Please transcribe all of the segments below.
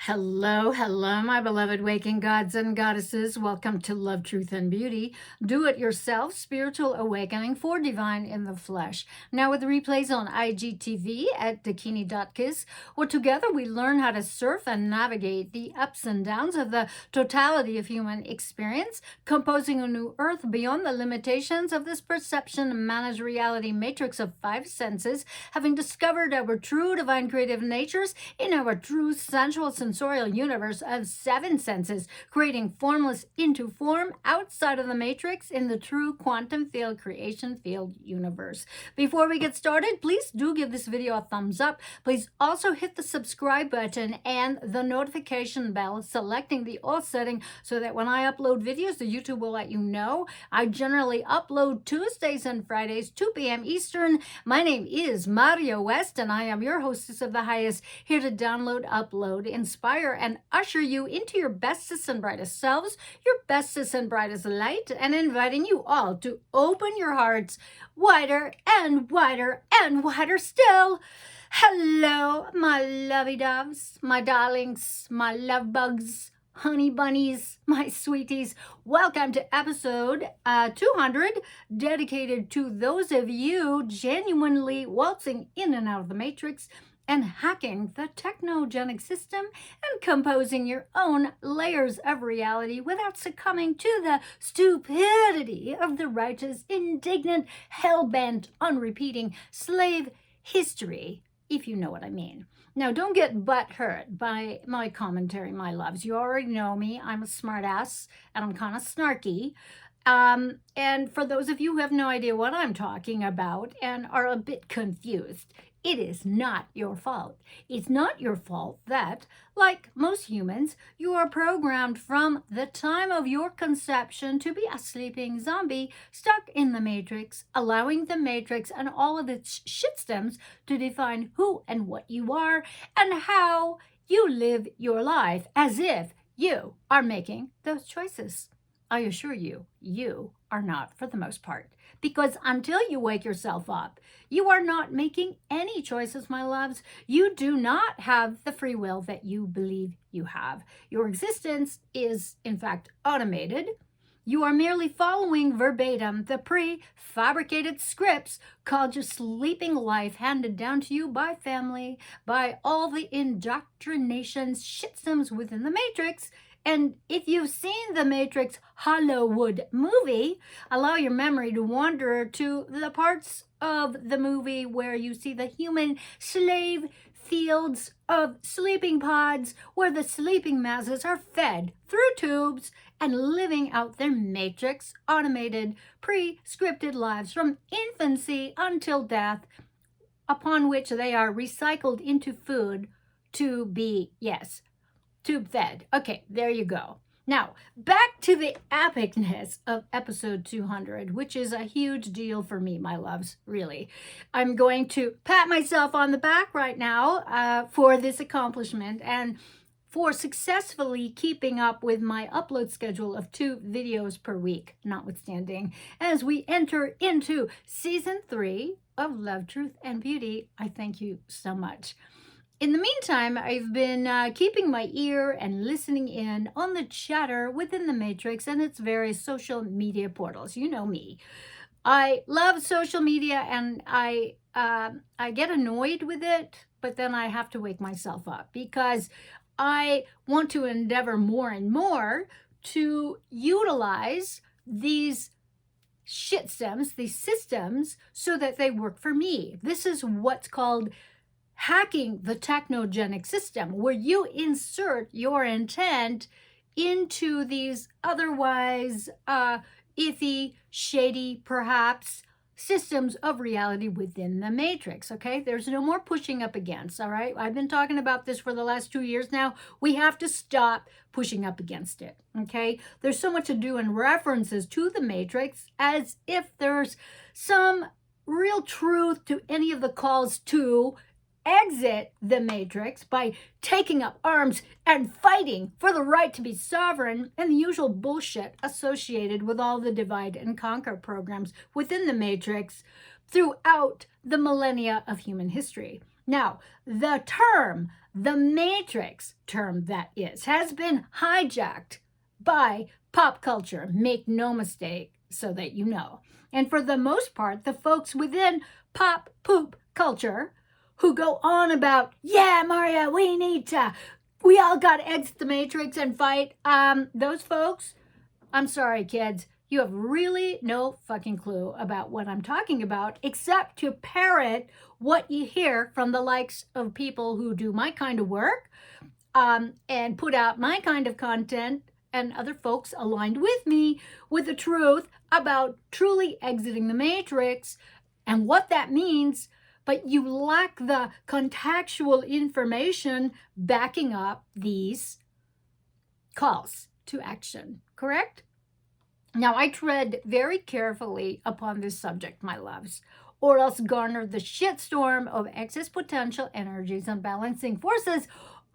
Hello, hello, my beloved waking gods and goddesses. Welcome to Love, Truth, and Beauty. Do it yourself, spiritual awakening for divine in the flesh. Now with replays on IGTV at dakini.kiz, where together we learn how to surf and navigate the ups and downs of the totality of human experience, composing a new earth beyond the limitations of this perception managed reality matrix of five senses, having discovered our true divine creative natures in our true sensual sensorial universe of seven senses, creating formless into form outside of the matrix in the true quantum field creation field universe. Before we get started, please do give this video a thumbs up. Please also hit the subscribe button and the notification bell, selecting the all setting so that when I upload videos, the YouTube will let you know. I generally upload Tuesdays and Fridays, 2 p.m. Eastern. My name is Mario West, and I am your hostess of the highest, here to download, upload, inspire, and usher you into your bestest and brightest selves, your bestest and brightest light, and inviting you all to open your hearts wider and wider and wider still. Hello, my lovey doves, my darlings, my love bugs, honey bunnies, my sweeties. Welcome to episode 200, dedicated to those of you genuinely waltzing in and out of the matrix and hacking the technogenic system and composing your own layers of reality without succumbing to the stupidity of the righteous, indignant, hell-bent on repeating slave history, if you know what I mean. Now, don't get butthurt by my commentary, my loves. You already know me. I'm a smartass, and I'm kind of snarky. And for those of you who have no idea what I'm talking about and are a bit confused, it is not your fault. It's not your fault that, like most humans, you are programmed from the time of your conception to be a sleeping zombie stuck in the matrix, allowing the matrix and all of its shitstems to define who and what you are and how you live your life, as if you are making those choices. I assure you, you are not, for the most part. Because until you wake yourself up, you are not making any choices, my loves. You do not have the free will that you believe you have. Your existence is, in fact, automated. You are merely following verbatim the prefabricated scripts called your sleeping life, handed down to you by family, by all the indoctrination shitstems within the matrix. And if you've seen the Matrix Hollowood movie, allow your memory to wander to the parts of the movie where you see the human slave fields of sleeping pods, where the sleeping masses are fed through tubes and living out their matrix automated pre-scripted lives from infancy until death, upon which they are recycled into food to be, yes, tube fed. Okay, there you go. Now, back to the epicness of episode 200, which is a huge deal for me, my loves, really. I'm going to pat myself on the back right now for this accomplishment and for successfully keeping up with my upload schedule of 2 videos per week, notwithstanding. As we enter into season 3 of Love, Truth, and Beauty, I thank you so much. In the meantime, I've been keeping my ear and listening in on the chatter within the Matrix and its various social media portals. You know me. I love social media, and I get annoyed with it, but then I have to wake myself up because I want to endeavor more and more to utilize these these systems, so that they work for me. This is what's called hacking the technogenic system, where you insert your intent into these otherwise iffy, shady, perhaps, systems of reality within the matrix. Okay, there's no more pushing up against. All right, I've been talking about this for the last 2 years now. We have to stop pushing up against it. Okay, there's so much to do in references to the matrix, as if there's some real truth to any of the calls to exit the matrix by taking up arms and fighting for the right to be sovereign, and the usual bullshit associated with all the divide and conquer programs within the matrix throughout the millennia of human history. Now, the term, the Matrix term that is, has been hijacked by pop culture. Make no mistake, so that you know. And for the most part, the folks within pop poop culture who go on about, yeah, Maria, we all got to exit the Matrix and fight. Those folks, I'm sorry, kids, you have really no fucking clue about what I'm talking about, except to parrot what you hear from the likes of people who do my kind of work, and put out my kind of content, and other folks aligned with me with the truth about truly exiting the Matrix and what that means, but you lack the contextual information backing up these calls to action, correct? Now, I tread very carefully upon this subject, my loves, or else garner the shitstorm of excess potential energies and balancing forces,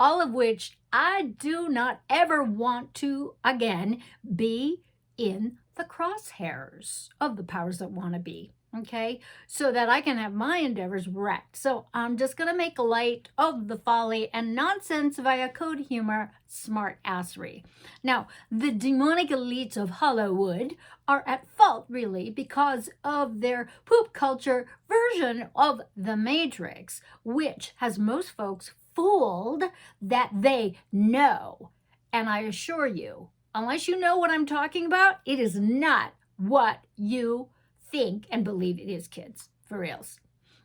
all of which I do not ever want to, again, be in the crosshairs of the powers that want to be, okay? So that I can have my endeavors wrecked. So I'm just going to make light of the folly and nonsense via code humor, smart assery. Now, the demonic elites of Hollowood are at fault, really, because of their poop culture version of the Matrix, which has most folks fooled that they know. And I assure you, unless you know what I'm talking about, it is not what you think and believe it is, kids, for reals.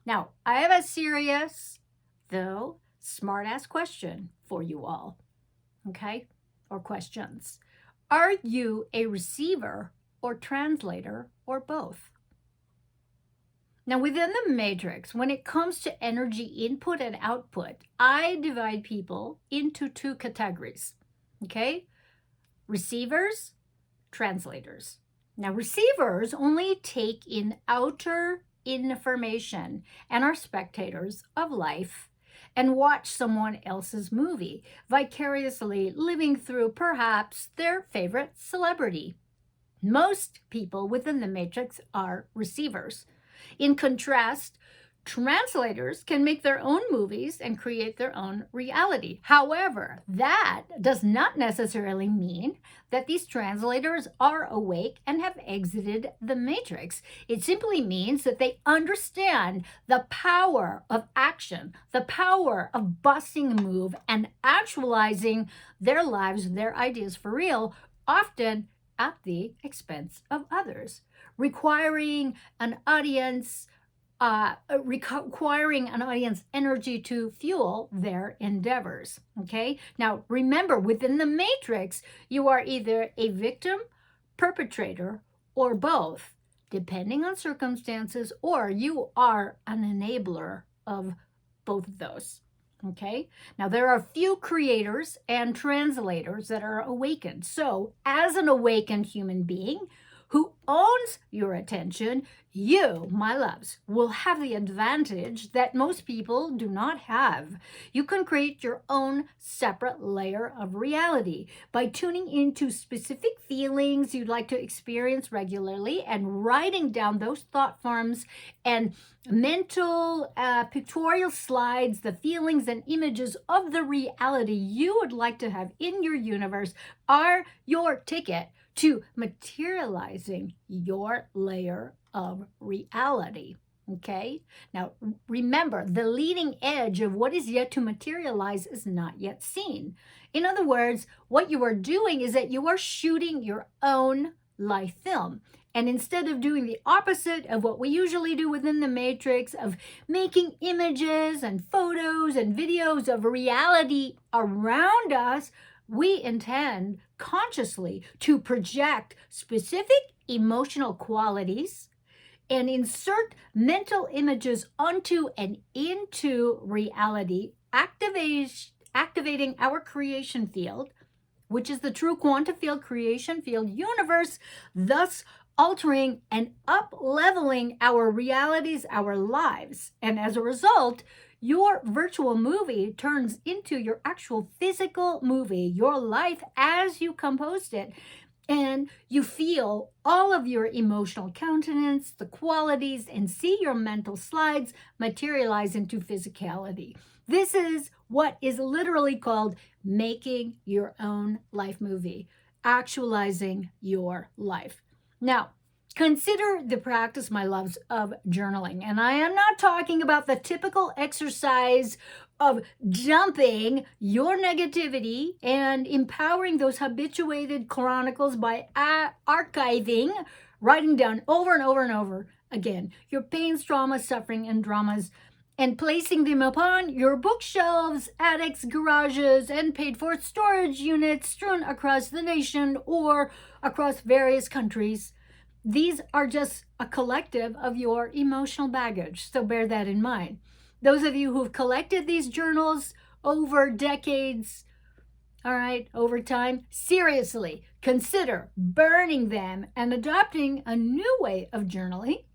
Now, I have a serious, though smart-ass question for you all, okay? Or questions. Are you a receiver or translator or both? Now, within the Matrix, when it comes to energy input and output, I divide people into two categories, okay? Receivers, translators. Now, receivers only take in outer information and are spectators of life and watch someone else's movie, vicariously living through perhaps their favorite celebrity. Most people within the Matrix are receivers. In contrast, translators can make their own movies and create their own reality. However, that does not necessarily mean that these translators are awake and have exited the Matrix. It simply means that they understand the power of action, the power of busting a move and actualizing their lives, their ideas for real, often at the expense of others, requiring an audience energy to fuel their endeavors, okay? Now, remember, within the Matrix, you are either a victim, perpetrator, or both, depending on circumstances, or you are an enabler of both of those, okay? Now, there are few creators and translators that are awakened. So, as an awakened human being who owns your attention, you, my loves, will have the advantage that most people do not have. You can create your own separate layer of reality by tuning into specific feelings you'd like to experience regularly and writing down those thought forms and mental pictorial slides, the feelings and images of the reality you would like to have in your universe are your ticket to materializing your layer of reality, okay? Now, remember, the leading edge of what is yet to materialize is not yet seen. In other words, what you are doing is that you are shooting your own life film. And instead of doing the opposite of what we usually do within the Matrix, of making images and photos and videos of reality around us, we intend consciously to project specific emotional qualities and insert mental images onto and into reality, activating our creation field, which is the true quantum field creation field universe, thus altering and up-leveling our realities, our lives. And as a result, your virtual movie turns into your actual physical movie, your life as you composed it. and you feel all of your emotional countenance, the qualities, and see your mental slides materialize into physicality. This is what is literally called making your own life movie, actualizing your life. Now, consider the practice, my loves, of journaling. And I am not talking about the typical exercise of dumping your negativity and empowering those habituated chronicles by archiving, writing down over and over and over again your pains, traumas, suffering, and dramas, and placing them upon your bookshelves, attics, garages, and paid for storage units strewn across the nation or across various countries. These are just a collective of your emotional baggage, so bear that in mind. Those of you who've collected these journals over decades, all right, over time, seriously consider burning them and adopting a new way of journaling,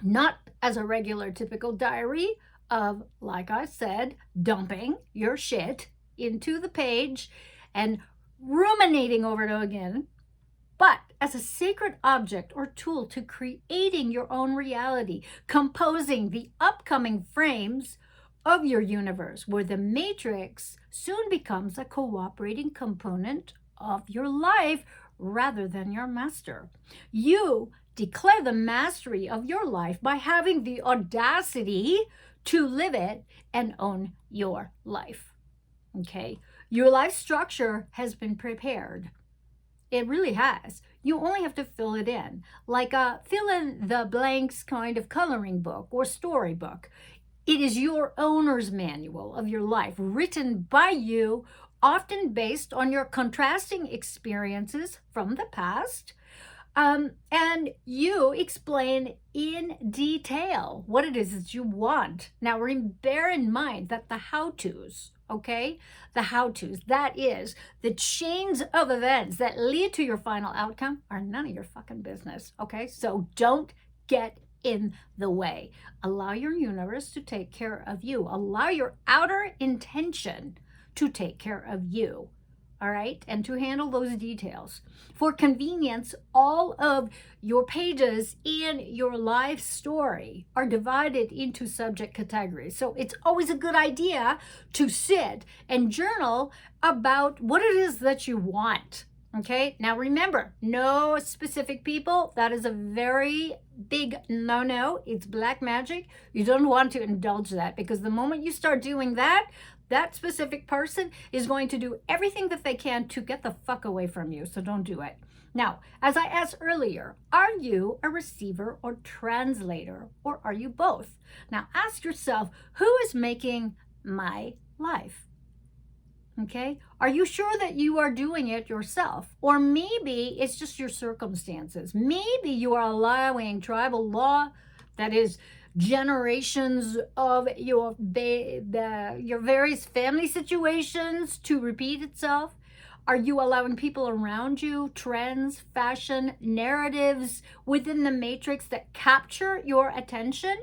not as a regular typical diary of, like I said, dumping your shit into the page and ruminating over it again, but as a sacred object or tool to creating your own reality, composing the upcoming frames of your universe, where the matrix soon becomes a cooperating component of your life rather than your master. You declare the mastery of your life by having the audacity to live it and own your life. Okay? Your life structure has been prepared. It really has. You only have to fill it in, like a fill in the blanks kind of coloring book or storybook. It is your owner's manual of your life, written by you, often based on your contrasting experiences from the past. And you explain in detail what it is that you want. Now, bear in mind that the how-tos, okay? The how-tos, that is, the chains of events that lead to your final outcome are none of your fucking business, okay? So don't get in the way. Allow your universe to take care of you. Allow your outer intention to take care of you. All right, and to handle those details. For convenience, all of your pages in your life story are divided into subject categories. So it's always a good idea to sit and journal about what it is that you want. Okay, now remember, no specific people. That is a very big no-no. It's black magic. You don't want to indulge that, because the moment you start doing that, that specific person is going to do everything that they can to get the fuck away from you. So don't do it. Now, as I asked earlier, are you a receiver or translator, or are you both? Now ask yourself, who is making my life? Okay, are you sure that you are doing it yourself? Or maybe it's just your circumstances. Maybe you are allowing tribal law, that is generations of your various family situations, to repeat itself. Are you allowing people around you, trends, fashion, narratives within the matrix that capture your attention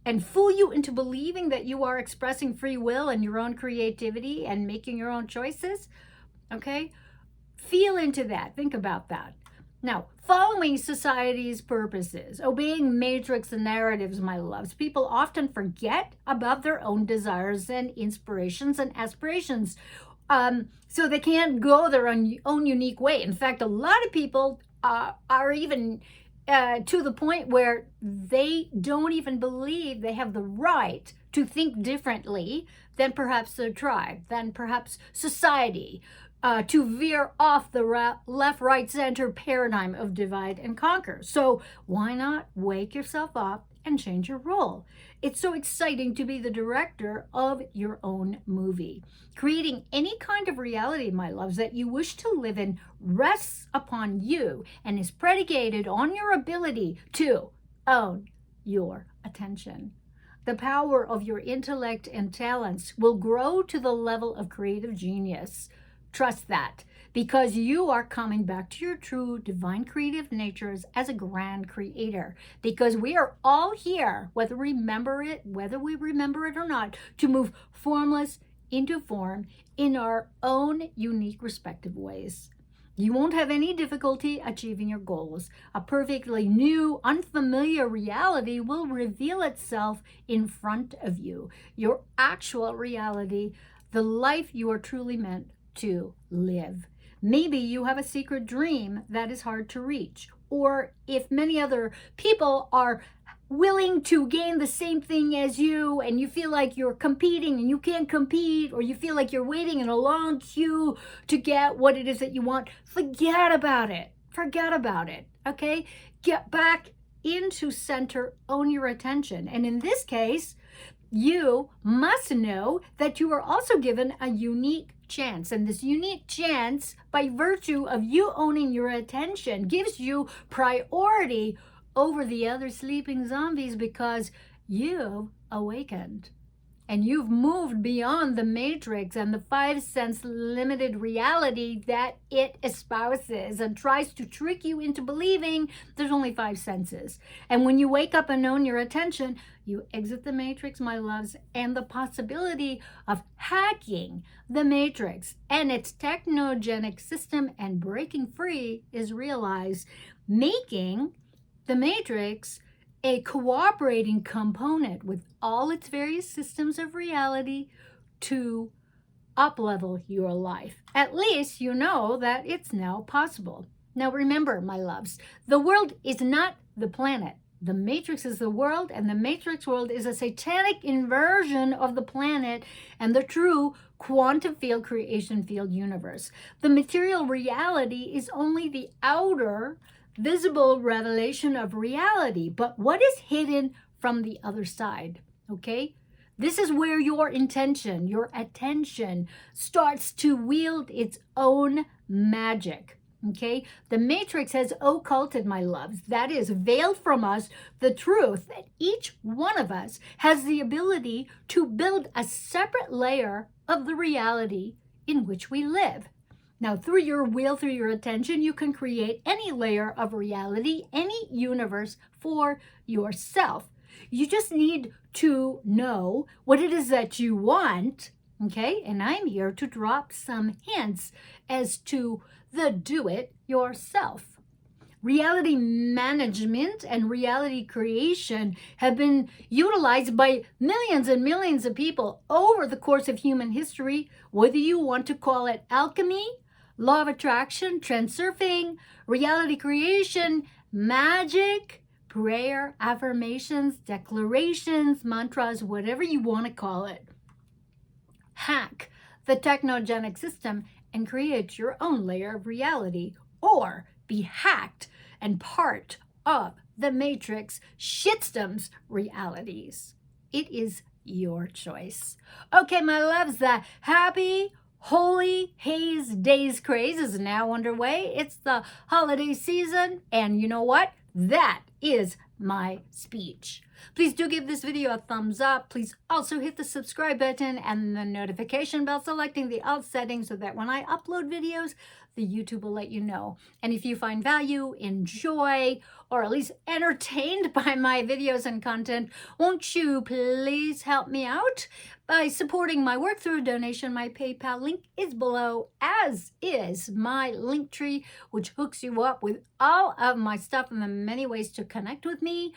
and fool you into believing that you are expressing free will and your own creativity and making your own choices? Okay, feel into that. Think about that. Now, following society's purposes, obeying matrix and narratives, my loves, people often forget about their own desires and inspirations and aspirations. So they can't go their own unique way. In fact, a lot of people are even to the point where they don't even believe they have the right to think differently than perhaps their tribe, than perhaps society, to veer off the left, right, center paradigm of divide and conquer. So why not wake yourself up and change your role? It's so exciting to be the director of your own movie. Creating any kind of reality, my loves, that you wish to live in rests upon you and is predicated on your ability to own your attention. The power of your intellect and talents will grow to the level of creative genius. Trust that, because you are coming back to your true divine creative natures as a grand creator. Because we are all here, whether we remember it or not, to move formless into form in our own unique respective ways. You won't have any difficulty achieving your goals. A perfectly new, unfamiliar reality will reveal itself in front of you. Your actual reality, the life you are truly meant to live. Maybe you have a secret dream that is hard to reach. Or if many other people are willing to gain the same thing as you and you feel like you're competing and you can't compete, or you feel like you're waiting in a long queue to get what it is that you want, forget about it. Forget about it. Okay? Get back into center, own your attention. And in this case, you must know that you are also given a unique chance. And this unique chance, by virtue of you owning your attention, gives you priority over the other sleeping zombies because you've awakened and you've moved beyond the matrix and the 5 sense limited reality that it espouses and tries to trick you into believing there's only 5 senses. And when you wake up and own your attention, you exit the matrix, my loves, and the possibility of hacking the matrix and its technogenic system and breaking free is realized, making the matrix a cooperating component with all its various systems of reality to up-level your life. At least you know that it's now possible. Now remember, my loves, the world is not the planet. The matrix is the world, and the matrix world is a satanic inversion of the planet and the true quantum field creation field universe. The material reality is only the outer visible revelation of reality, but what is hidden from the other side, okay? This is where your intention, your attention starts to wield its own magic, okay? The matrix has occulted, my loves, that is, veiled from us the truth that each one of us has the ability to build a separate layer of the reality in which we live. Now, through your will, through your attention, you can create any layer of reality, any universe for yourself. You just need to know what it is that you want, okay? And I'm here to drop some hints as to the do-it-yourself. Reality management and reality creation have been utilized by millions and millions of people over the course of human history, whether you want to call it alchemy, law of attraction, transurfing, reality creation, magic, prayer, affirmations, declarations, mantras, whatever you want to call it. Hack the technogenic system and create your own layer of reality, or be hacked and part of the matrix shitstorm's realities. It is your choice. Okay, my loves, the happy Holy Haze Days craze is now underway. It's the holiday season, and you know what? That is my speech. Please do give this video a thumbs up. Please also hit the subscribe button and the notification bell, selecting the alt settings so that when I upload videos, the YouTube will let you know. And if you find value, enjoy, or at least entertained by my videos and content, won't you please help me out by supporting my work through a donation? My PayPal link is below, as is my Linktree, which hooks you up with all of my stuff and the many ways to connect with me.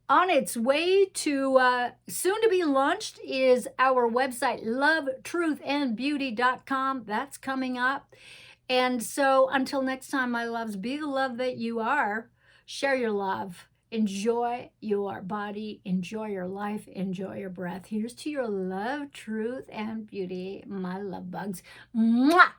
On its way to soon to be launched is our website, LoveTruth&Beauty.com. That's coming up. And so until next time, my loves, be the love that you are. Share your love. Enjoy your body. Enjoy your life. Enjoy your breath. Here's to your love, truth, and beauty, my love bugs. Mwah!